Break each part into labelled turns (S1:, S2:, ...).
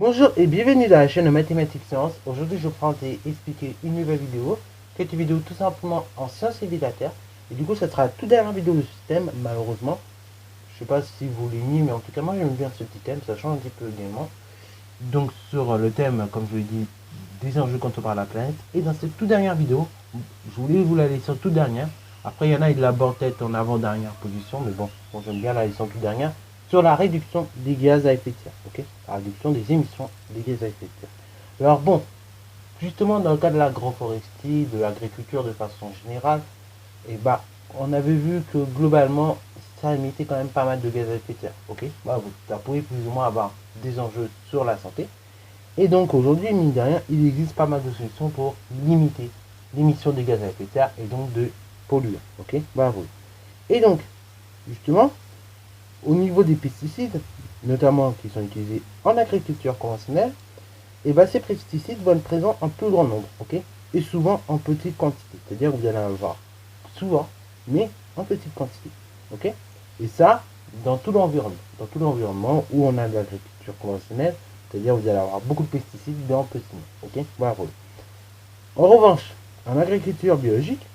S1: Bonjour et bienvenue dans la chaîne Mathématiques Sciences. Aujourd'hui, je prends et expliquer une nouvelle vidéo, qui est une vidéo tout simplement en sciences et vie de la Terre. Et du coup, ça sera la toute dernière vidéo de ce thème, malheureusement. Je sais pas si vous l'aimez, mais en tout cas, moi j'aime bien ce petit thème, ça change un petit peu également. Donc, sur le thème, comme je l'ai dit, des enjeux contre par la planète. Et dans cette toute dernière vidéo, je voulais vous la laisser en toute dernière. Après, il y en a, ils l'abordent peut-être en avant-dernière position, mais bon, j'aime bien la laisser en toute dernière. Sur la réduction des gaz à effet de serre, ok? La réduction des émissions des gaz à effet de serre. Alors bon, justement dans le cas de l'agroforesterie, de l'agriculture de façon générale, et bah on avait vu que globalement ça émettait quand même pas mal de gaz à effet de serre, ok? Bah, ça pouvait plus ou moins avoir des enjeux sur la santé. Et donc aujourd'hui, mine de rien, il existe pas mal de solutions pour limiter l'émission des gaz à effet de serre et donc de polluants, ok? Bravo. Et donc, justement, au niveau des pesticides, notamment qui sont utilisés en agriculture conventionnelle, et ben ces pesticides vont être présents en plus grand nombre, ok? Et souvent en petite quantité. C'est-à-dire que vous allez en avoir souvent, mais en petite quantité, ok? Et ça, dans tout l'environnement où on a de l'agriculture conventionnelle, c'est-à-dire que vous allez avoir beaucoup de pesticides dans petit nombre, ok? Voilà. En revanche, en agriculture biologique,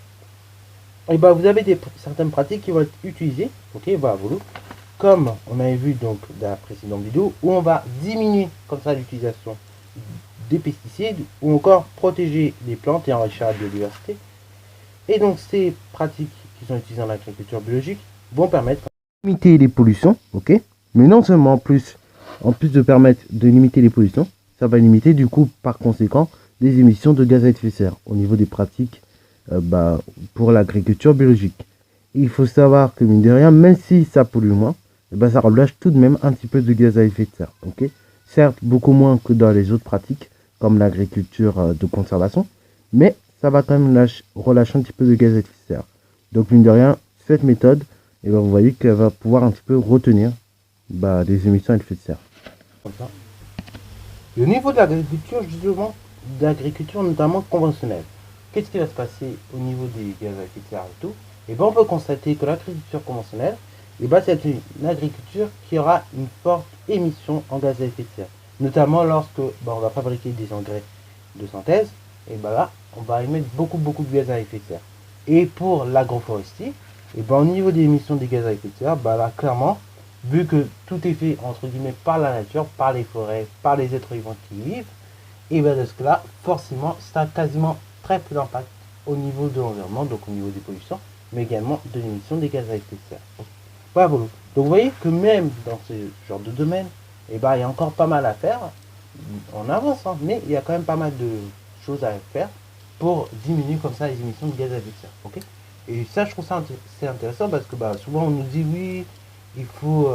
S1: et ben vous avez certaines pratiques qui vont être utilisées, ok? Voilà, comme on avait vu donc dans la précédente vidéo, où on va diminuer comme ça l'utilisation des pesticides ou encore protéger les plantes et enrichir la biodiversité. Et donc ces pratiques qui sont utilisées en agriculture biologique vont permettre de limiter les pollutions, ok? Mais non seulement en plus de permettre de limiter les pollutions, ça va limiter du coup par conséquent les émissions de gaz à effet de serre au niveau des pratiques pour l'agriculture biologique. Et il faut savoir que mine de rien, même si ça pollue moins, ça relâche tout de même un petit peu de gaz à effet de serre, ok? Certes, beaucoup moins que dans les autres pratiques, comme l'agriculture de conservation, mais ça va quand même relâcher un petit peu de gaz à effet de serre. Donc, mine de rien, cette méthode, vous voyez qu'elle va pouvoir un petit peu retenir les émissions à effet de serre. Et au niveau de l'agriculture, justement, d'agriculture notamment conventionnelle, qu'est-ce qui va se passer au niveau des gaz à effet de serre et tout? Et on peut constater que l'agriculture conventionnelle, c'est une agriculture qui aura une forte émission en gaz à effet de serre. Notamment lorsque on va fabriquer des engrais de synthèse, et là, on va émettre beaucoup de gaz à effet de serre. Et pour l'agroforesterie, au niveau des émissions des gaz à effet de serre, là, clairement, vu que tout est fait, entre guillemets, par la nature, par les forêts, par les êtres vivants qui y vivent, et de ce que là, forcément, ça a quasiment très peu d'impact au niveau de l'environnement, donc au niveau des pollutions, mais également de l'émission des gaz à effet de serre. Voilà. Donc vous voyez que même dans ce genre de domaine, il y a encore pas mal à faire. On avance, hein, mais il y a quand même pas mal de choses à faire pour diminuer comme ça les émissions de gaz à effet de serre. Okay, et ça, je trouve ça c'est intéressant parce que souvent on nous dit oui, il faut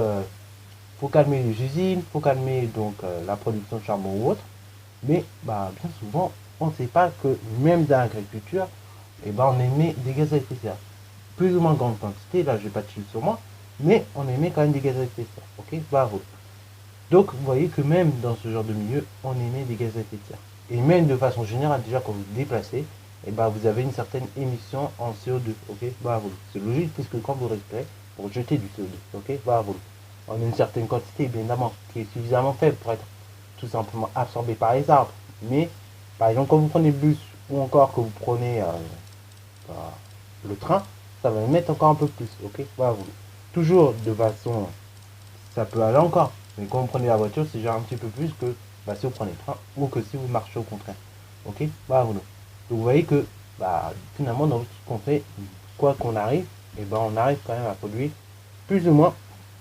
S1: calmer les usines, il faut calmer donc la production de charbon ou autre. Mais bien souvent, on ne sait pas que même dans l'agriculture, on émet des gaz à effet de serre. Plus ou moins grande quantité, là je n'ai pas de chiffre sur moi, mais on émet quand même des gaz à effet de serre. Ok, bravo. Donc vous voyez que même dans ce genre de milieu, on émet des gaz à effet de serre. Et même de façon générale, déjà quand vous vous déplacez, vous avez une certaine émission en CO2. Ok, bravo. C'est logique puisque quand vous respirez, vous jetez du CO2. Ok, bravo. On a une certaine quantité, bien évidemment, qui est suffisamment faible pour être tout simplement absorbé par les arbres. Mais par exemple, quand vous prenez le bus ou encore que vous prenez le train, ça va émettre encore un peu plus. Ok, bravo. Toujours de façon, ça peut aller encore. Mais quand vous prenez la voiture, c'est déjà un petit peu plus que si vous prenez le train ou que si vous marchez au contraire. Ok, bravo. Donc vous voyez que finalement dans tout ce qu'on fait, quoi qu'on arrive, on arrive quand même à polluer plus ou moins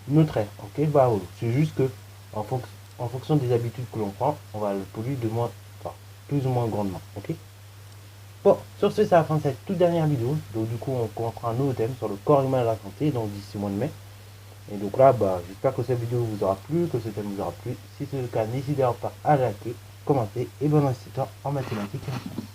S1: notre air. Ok, bravo. C'est juste que en fonction des habitudes que l'on prend, on va le polluer de moins, plus ou moins grandement. Ok. Bon, sur ce, c'est la fin de cette toute dernière vidéo. Donc du coup, on commencera un nouveau thème sur le corps humain et la santé, donc d'ici le mois de mai. Et donc là, j'espère que cette vidéo vous aura plu, que ce thème vous aura plu. Si c'est le cas, n'hésitez pas à liker, commenter et bon insistant en mathématiques et en sciences.